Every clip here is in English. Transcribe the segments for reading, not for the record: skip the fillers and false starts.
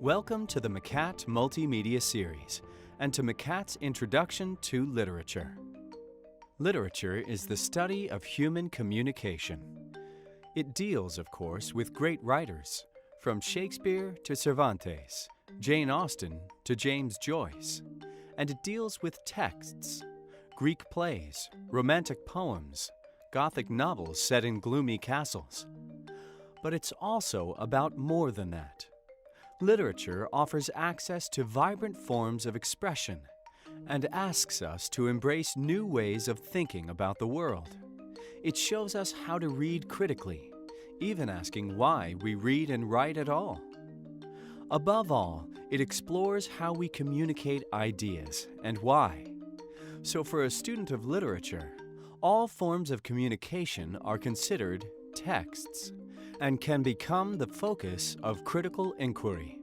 Welcome to the MCAT Multimedia Series and to MCAT's Introduction to Literature. Literature is the study of human communication. It deals, of course, with great writers, from Shakespeare to Cervantes, Jane Austen to James Joyce, and it deals with texts, Greek plays, romantic poems, Gothic novels set in gloomy castles. But it's also about more than that. Literature offers access to vibrant forms of expression and asks us to embrace new ways of thinking about the world. It shows us how to read critically, even asking why we read and write at all. Above all, it explores how we communicate ideas and why. So for a student of literature, all forms of communication are considered texts and can become the focus of critical inquiry.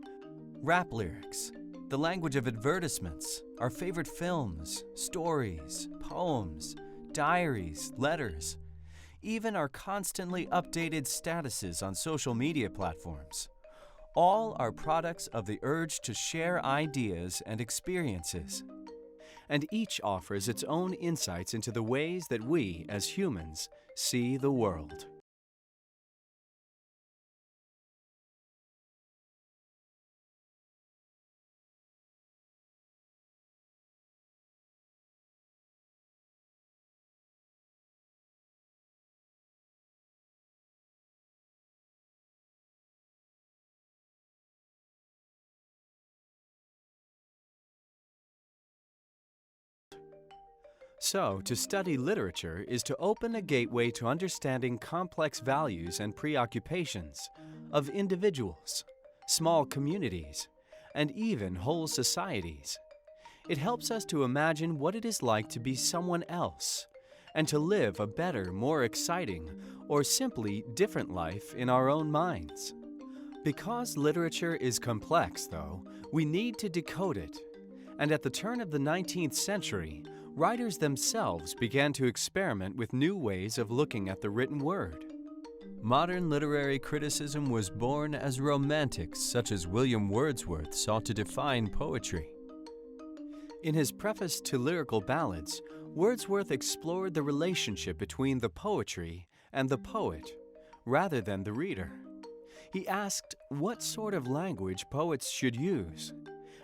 Rap lyrics, the language of advertisements, our favorite films, stories, poems, diaries, letters, even our constantly updated statuses on social media platforms. All are products of the urge to share ideas and experiences. And each offers its own insights into the ways that we, as humans, see the world. So, to study literature is to open a gateway to understanding complex values and preoccupations of individuals, small communities, and even whole societies. It helps us to imagine what it is like to be someone else and to live a better, more exciting, or simply different life in our own minds. Because literature is complex, though, we need to decode it. And at the turn of the 19th century, writers themselves began to experiment with new ways of looking at the written word. Modern literary criticism was born as romantics such as William Wordsworth sought to define poetry. In his preface to Lyrical Ballads, Wordsworth explored the relationship between the poetry and the poet, rather than the reader. He asked what sort of language poets should use,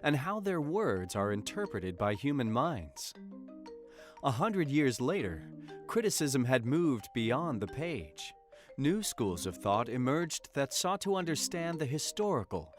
and how their words are interpreted by human minds. 100 years later, criticism had moved beyond the page. New schools of thought emerged that sought to understand the historical,